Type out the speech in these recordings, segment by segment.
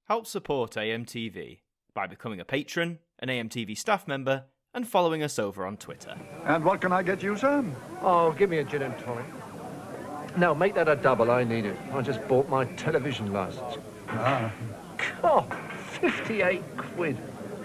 Help support AMTV by becoming a patron, an AMTV staff member, and following us over on Twitter. And what can I get you, sir? Oh, give me a gin and tonic. No, make that a double, I need it. I just bought my television licence. Ah. God, 58 quid.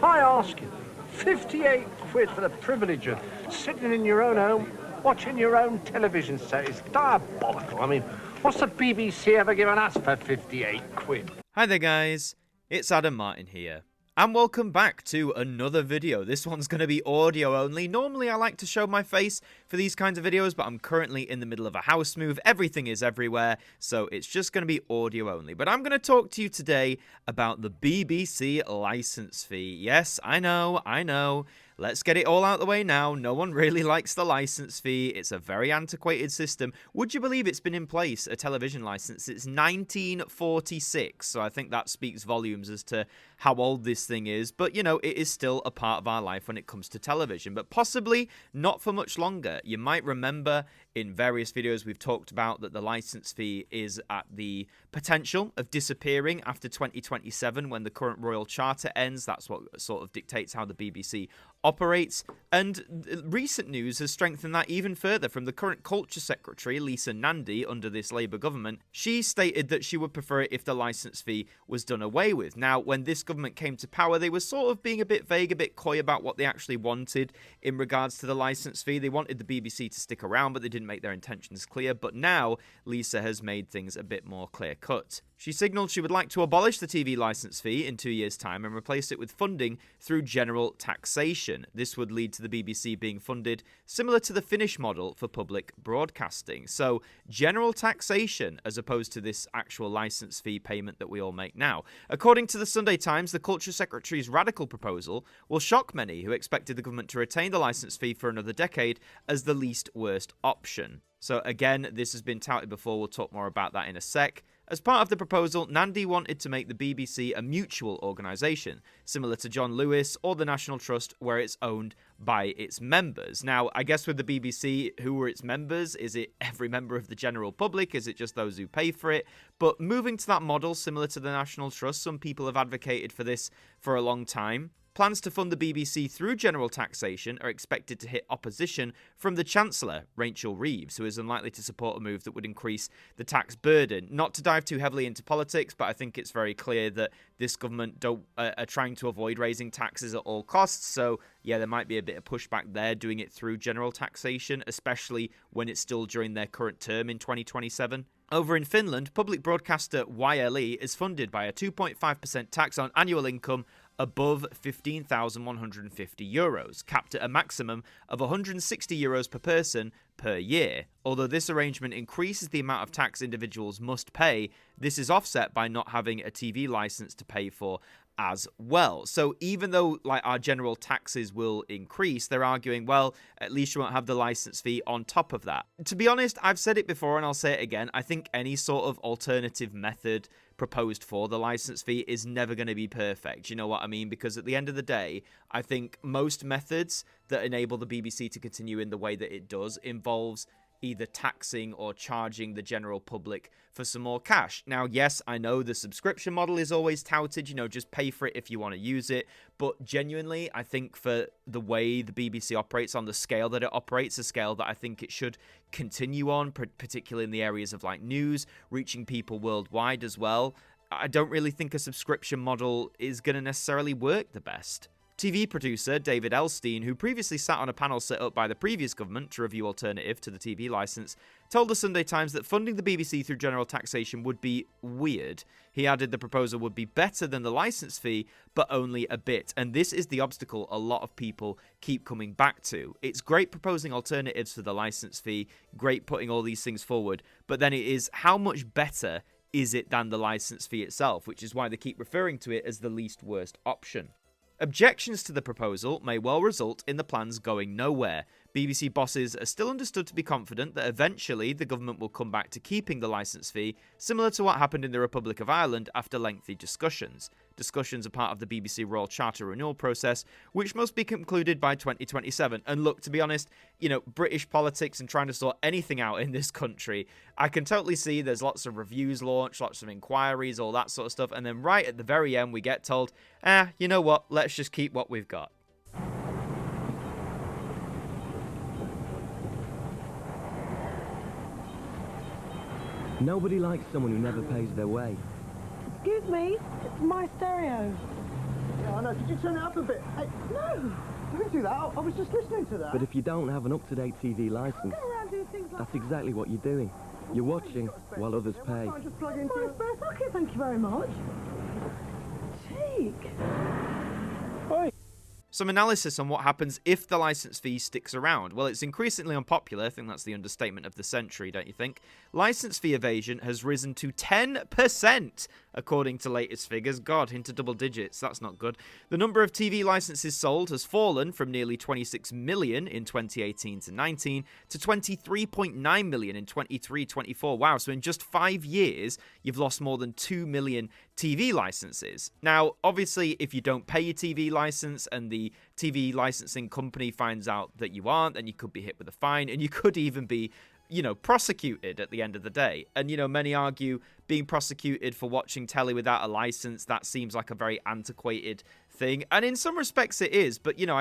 I ask you, 58 quid for the privilege of sitting in your own home, watching your own television set. It's diabolical. I mean, what's the BBC ever given us for 58 quid? Hi there guys, it's Adam Martin here. And welcome back to another video. This one's going to be audio only. Normally I like to show my face for these kinds of videos, but I'm currently in the middle of a house move. Everything is everywhere, so it's just going to be audio only. But I'm going to talk to you today about the BBC licence fee. Yes, I know. Let's get it all out of the way now. No one really likes the licence fee. It's a very antiquated system. Would you believe it's been in place, a television licence, since 1946? So I think that speaks volumes as to how old this thing is. But, you know, it is still a part of our life when it comes to television. But possibly not for much longer. You might remember in various videos we've talked about that the licence fee is at the potential of disappearing after 2027 when the current Royal Charter ends. That's what sort of dictates how the BBC operates, and recent news has strengthened that even further from the current Culture Secretary, Lisa Nandy, under this Labour government. She stated that she would prefer it if the licence fee was done away with. Now, when this government came to power, they were sort of being a bit vague, a bit coy about what they actually wanted in regards to the licence fee. They wanted the BBC to stick around, but they didn't make their intentions clear. But now, Lisa has made things a bit more clear-cut. She signalled she would like to abolish the TV licence fee in 2 years' time and replace it with funding through general taxation. This would lead to the BBC being funded similar to the Finnish model for public broadcasting. So, general taxation as opposed to this actual licence fee payment that we all make now. According to the Sunday Times, the Culture Secretary's radical proposal will shock many who expected the government to retain the licence fee for another decade as the least worst option. So again, this has been touted before. We'll talk more about that in a sec. As part of the proposal, Nandy wanted to make the BBC a mutual organisation, similar to John Lewis or the National Trust, where it's owned by its members. Now, I guess with the BBC, who are its members? Is it every member of the general public? Is it just those who pay for it? But moving to that model, similar to the National Trust, some people have advocated for this for a long time. Plans to fund the BBC through general taxation are expected to hit opposition from the Chancellor, Rachel Reeves, who is unlikely to support a move that would increase the tax burden. Not to dive too heavily into politics, but I think it's very clear that this government are trying to avoid raising taxes at all costs. So, yeah, there might be a bit of pushback there doing it through general taxation, especially when it's still during their current term in 2027. Over in Finland, public broadcaster YLE is funded by a 2.5% tax on annual income above €15,150, capped at a maximum of €160 per person per year. Although this arrangement increases the amount of tax individuals must pay, this is offset by not having a TV licence to pay for as well. So even though our general taxes will increase, they're arguing, well, at least you won't have the licence fee on top of that. To be honest, I've said it before and I'll say it again, I think any sort of alternative method proposed for the licence fee is never going to be perfect. You know what I mean? Because at the end of the day, I think most methods that enable the BBC to continue in the way that it does involves either taxing or charging the general public for some more cash. Now, yes, I know the subscription model is always touted, just pay for it if you want to use it, but genuinely, I think for the way the BBC operates on the scale that it operates, a scale that I think it should continue on, particularly in the areas of news, reaching people worldwide as well, I don't really think a subscription model is going to necessarily work the best. TV producer David Elstein, who previously sat on a panel set up by the previous government to review alternative to the TV licence, told the Sunday Times that funding the BBC through general taxation would be weird. He added the proposal would be better than the licence fee, but only a bit. And this is the obstacle a lot of people keep coming back to. It's great proposing alternatives for the licence fee, great putting all these things forward, but then it is how much better is it than the licence fee itself, which is why they keep referring to it as the least worst option. Objections to the proposal may well result in the plans going nowhere, BBC bosses are still understood to be confident that eventually the government will come back to keeping the licence fee, similar to what happened in the Republic of Ireland after lengthy discussions. Discussions are part of the BBC Royal Charter renewal process, which must be concluded by 2027. And look, to be honest, you know, British politics and trying to sort anything out in this country, I can totally see there's lots of reviews launched, lots of inquiries, all that sort of stuff, and then right at the very end we get told, you know what, let's just keep what we've got. Nobody likes someone who never pays their way. Excuse me, it's my stereo. Yeah, I know. Could you turn it up a bit? Hey, No! don't do that. I was just listening to that. But if you don't have an up-to-date TV licence, Go around doing things like that's exactly what you're doing. You're watching while others pay. I just plug into that. it. First, okay, thank you very much. Cheek. Some analysis on what happens if the licence fee sticks around. Well, it's increasingly unpopular. I think that's the understatement of the century, don't you think? Licence fee evasion has risen to 10%, according to latest figures. God, into double digits. That's not good. The number of TV licences sold has fallen from nearly 26 million in 2018 to 19 to 23.9 million in 23-24. Wow, so in just 5 years, you've lost more than 2 million TV licenses. Now, obviously, if you don't pay your TV license and the TV licensing company finds out that you aren't, then you could be hit with a fine, and you could even be, you know, prosecuted at the end of the day. And, you know, many argue being prosecuted for watching telly without a license, that seems like a very antiquated thing. And in some respects it is, but, you know,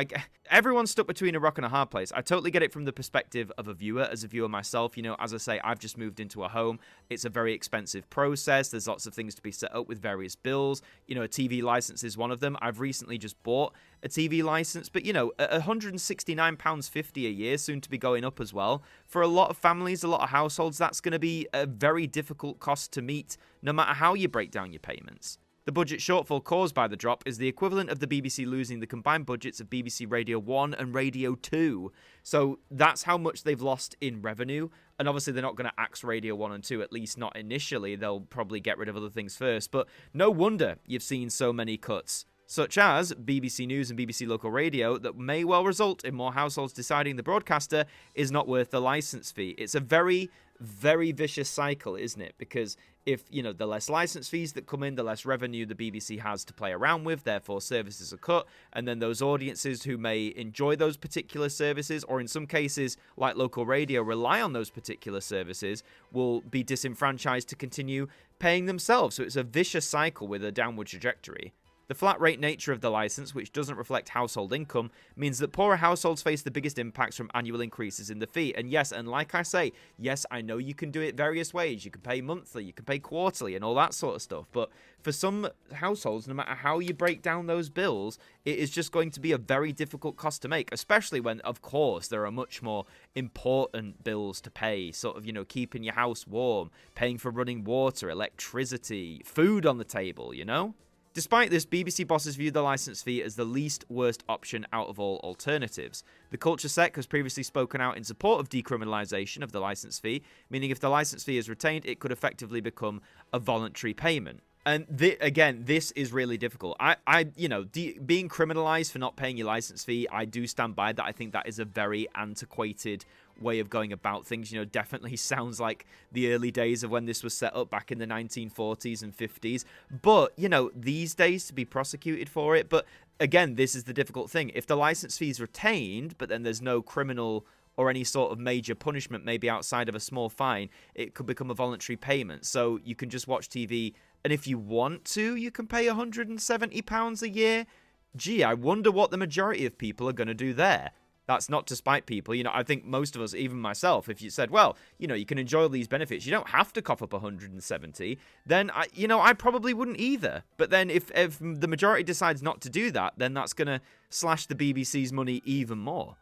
everyone's stuck between a rock and a hard place. I totally get it from the perspective of a viewer. As a viewer myself, you know, as I say, I've just moved into a home. It's a very expensive process. There's lots of things to be set up with various bills. You know, a TV license is one of them. I've recently just bought a TV license, but, you know, £169.50 a year, soon to be going up as well. For a lot of families, a lot of households, that's going to be a very difficult cost to meet, no matter how you break down your payments. The budget shortfall caused by the drop is the equivalent of the BBC losing the combined budgets of BBC Radio 1 and Radio 2. So that's how much they've lost in revenue. And obviously they're not going to axe Radio 1 and 2, at least not initially. They'll probably get rid of other things first. But no wonder you've seen so many cuts, such as BBC News and BBC Local Radio, that may well result in more households deciding the broadcaster is not worth the licence fee. It's a very, very vicious cycle, isn't it? Because if, you know, the less license fees that come in, the less revenue the BBC has to play around with, therefore services are cut, and then those audiences who may enjoy those particular services, or in some cases, like local radio, rely on those particular services, will be disenfranchised to continue paying themselves. So it's a vicious cycle with a downward trajectory. The flat rate nature of the licence, which doesn't reflect household income, means that poorer households face the biggest impacts from annual increases in the fee. And yes, and like I say, yes, I know you can do it various ways. You can pay monthly, you can pay quarterly, and all that sort of stuff. But for some households, no matter how you break down those bills, it is just going to be a very difficult cost to make, especially when, of course, there are much more important bills to pay. Sort of, you know, keeping your house warm, paying for running water, electricity, food on the table, you know? Despite this, BBC bosses view the licence fee as the least worst option out of all alternatives. The Culture Sec has previously spoken out in support of decriminalisation of the licence fee, meaning if the licence fee is retained, it could effectively become a voluntary payment. And again, this is really difficult. Being criminalised for not paying your licence fee, I do stand by that. I think that is a very antiquated way of going about things. You know, definitely sounds like the early days of when this was set up back in the 1940s and 50s. But, you know, these days to be prosecuted for it. But again, this is the difficult thing. If the licence fee is retained, but then there's no criminal or any sort of major punishment, maybe outside of a small fine, it could become a voluntary payment. So you can just watch TV, and if you want to, you can pay £170 a year. Gee, I wonder what the majority of people are going to do there. That's not to spite people. You know, I think most of us, even myself, if you said, well, you know, you can enjoy all these benefits, you don't have to cough up 170, then, I probably wouldn't either. But then if the majority decides not to do that, then that's going to slash the BBC's money even more.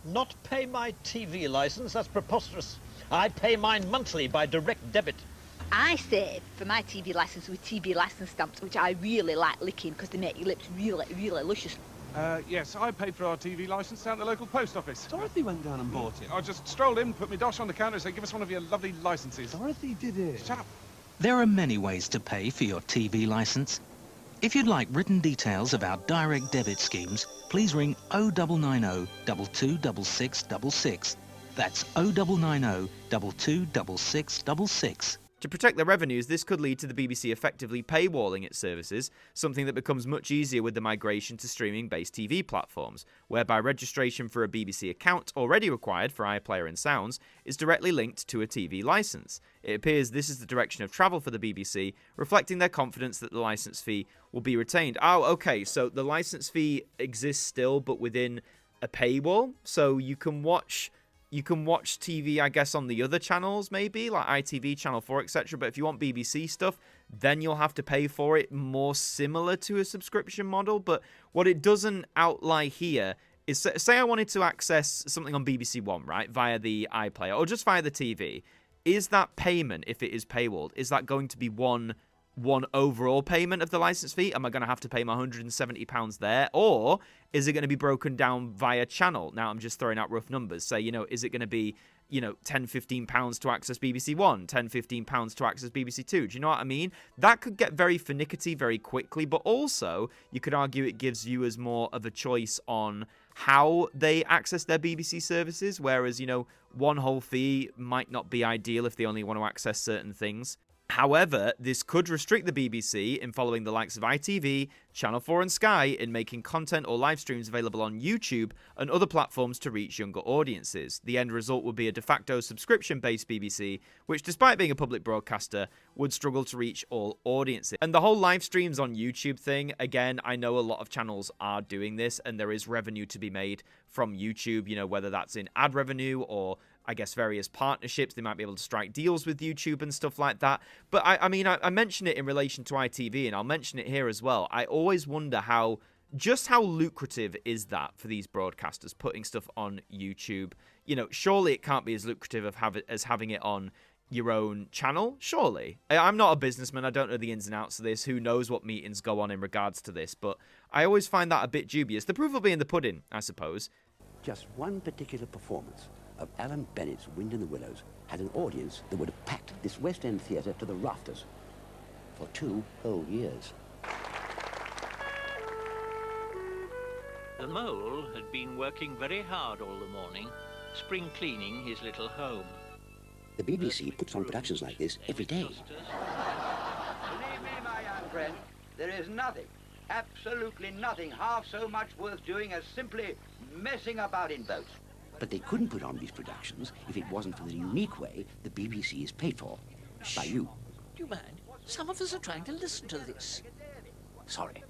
Not pay my TV licence? That's preposterous. I pay mine monthly by direct debit. I save for my TV licence with TV licence stamps, which I really like licking because they make your lips really, really luscious. Yes, I paid for our TV licence down at the local post office. Dorothy went down and bought it. I just strolled in, put my dosh on the counter and said, give us one of your lovely licences. Dorothy did it. Shut up. There are many ways to pay for your TV licence. If you'd like written details of our direct debit schemes, please ring 0990 226666. That's 0990 226666. To protect their revenues, this could lead to the BBC effectively paywalling its services, something that becomes much easier with the migration to streaming-based TV platforms, whereby registration for a BBC account, already required for iPlayer and Sounds, is directly linked to a TV licence. It appears this is the direction of travel for the BBC, reflecting their confidence that the licence fee will be retained. Oh, okay, so the licence fee exists still, but within a paywall, so you can watch TV, I guess, on the other channels, maybe, like ITV, Channel 4, etc. But if you want BBC stuff, then you'll have to pay for it, more similar to a subscription model. But what it doesn't outline here is, say I wanted to access something on BBC One, right, via the iPlayer, or just via the TV. Is that payment, if it is paywalled, is that going to be one overall payment of the license fee? Am I going to have to pay my £170 there? Or is it going to be broken down via channel? Now, I'm just throwing out rough numbers. Say, is it going to be, £10, £15 to access BBC One, £10, £15 to access BBC Two? Do you know what I mean? That could get very finicky very quickly, but also you could argue it gives viewers more of a choice on how they access their BBC services, whereas, one whole fee might not be ideal if they only want to access certain things. However, this could restrict the BBC in following the likes of ITV, Channel 4 and Sky in making content or live streams available on YouTube and other platforms to reach younger audiences. The end result would be a de facto subscription-based BBC, which, despite being a public broadcaster, would struggle to reach all audiences. And the whole live streams on YouTube thing, again, I know a lot of channels are doing this, and there is revenue to be made from YouTube, whether that's in ad revenue or I guess various partnerships. They might be able to strike deals with YouTube and stuff like that. But I mentioned it in relation to ITV, and I'll mention it here as well. I always wonder how lucrative is that for these broadcasters, putting stuff on YouTube. Surely it can't be as lucrative as having it on your own channel, surely. I'm not a businessman, I don't know the ins and outs of this, who knows what meetings go on in regards to this, but I always find that a bit dubious. The proof will be in the pudding, I suppose. Just one particular performance of Alan Bennett's Wind in the Willows had an audience that would have packed this West End theatre to the rafters for 2 whole years. The mole had been working very hard all the morning, spring cleaning his little home. The BBC puts on productions like this every day. Believe me, my young friend, there is nothing, absolutely nothing, half so much worth doing as simply messing about in boats. But they couldn't put on these productions if it wasn't for the unique way the BBC is paid for. By you. Do you mind? Some of us are trying to listen to this. Sorry.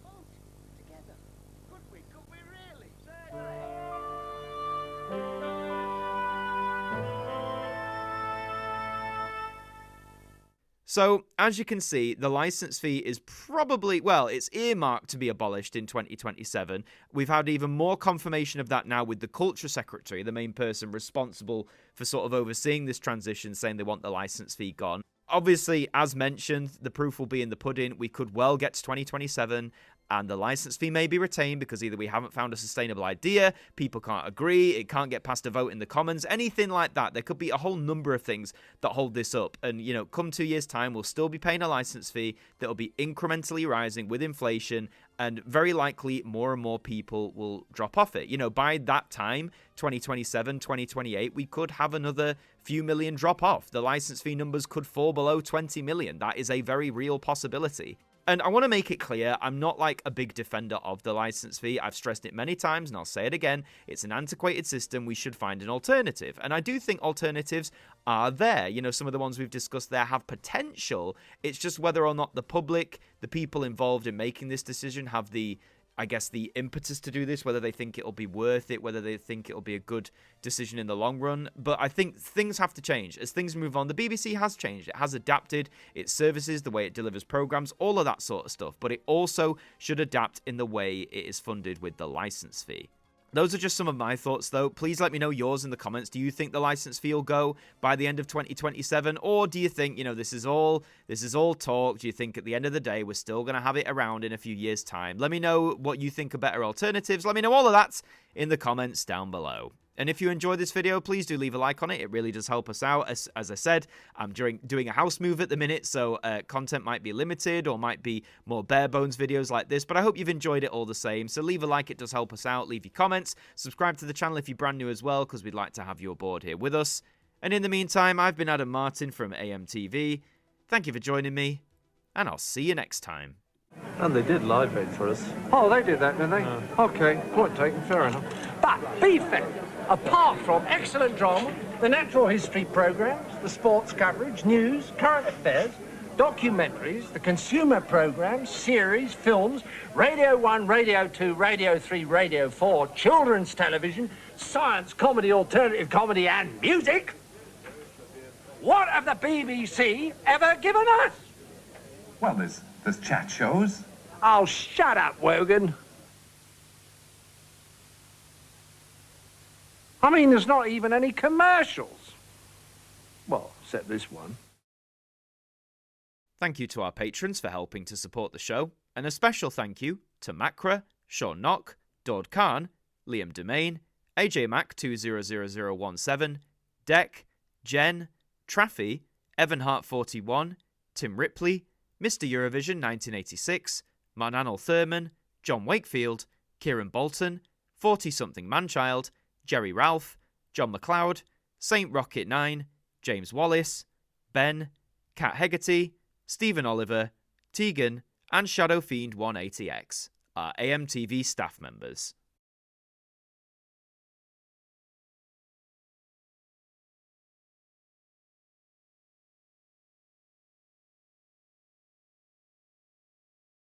So, as you can see, the license fee is probably, it's earmarked to be abolished in 2027. We've had even more confirmation of that now with the Culture Secretary, the main person responsible for sort of overseeing this transition, saying they want the license fee gone. Obviously, as mentioned, the proof will be in the pudding. We could well get to 2027 and the license fee may be retained because either we haven't found a sustainable idea, people can't agree, it can't get past a vote in the Commons, anything like that. There could be a whole number of things that hold this up. And, come 2 years' time, we'll still be paying a license fee that will be incrementally rising with inflation, and very likely more and more people will drop off it. By that time, 2027, 2028, we could have another few million drop off. The license fee numbers could fall below 20 million. That is a very real possibility. And I want to make it clear, I'm not like a big defender of the license fee. I've stressed it many times, and I'll say it again. It's an antiquated system. We should find an alternative. And I do think alternatives are there. Some of the ones we've discussed there have potential. It's just whether or not the public, the people involved in making this decision, have the impetus to do this, whether they think it'll be worth it, whether they think it'll be a good decision in the long run. But I think things have to change. As things move on, the BBC has changed. It has adapted its services, the way it delivers programs, all of that sort of stuff. But it also should adapt in the way it is funded with the license fee. Those are just some of my thoughts, though. Please let me know yours in the comments. Do you think the license fee will go by the end of 2027? Or do you think, this is all talk? Do you think at the end of the day, we're still going to have it around in a few years' time? Let me know what you think are better alternatives. Let me know all of that in the comments down below. And if you enjoyed this video, please do leave a like on it. It really does help us out. As I said, I'm doing a house move at the minute, so content might be limited or might be more bare bones videos like this, but I hope you've enjoyed it all the same. So leave a like, it does help us out. Leave your comments. Subscribe to the channel if you're brand new as well, because we'd like to have you aboard here with us. And in the meantime, I've been Adam Martin from AMTV. Thank you for joining me, and I'll see you next time. And they did live bait for us. Oh, they did that, didn't they? Okay, point taken, fair enough. But, be fair, apart from excellent drama, the natural history programmes, the sports coverage, news, current affairs, documentaries, the consumer programmes, series, films, Radio 1, Radio 2, Radio 3, Radio 4, children's television, science, comedy, alternative comedy and music, what have the BBC ever given us? Well, there's chat shows. Oh, shut up, Wogan. I mean, there's not even any commercials. Well, except this one. Thank you to our patrons for helping to support the show, and a special thank you to Macra, Shaun Knock, Daud Khan, Liam De-Maine, Ajmac 200017, Deck, Jen, Traffi, Evan Hart 41, Tim Ripley, Mr. Eurovision 1986, Marnanel Thurman, John Wakefield, Kieran Boulton, 40-something Manchild, Jerry Ralph, John McLeod, Saint Rocket 9, James Wallace, Ben, Kat Hegarty, Stephen Oliver, Tegan, and Shadow Fiend 180X, our AMTV staff members.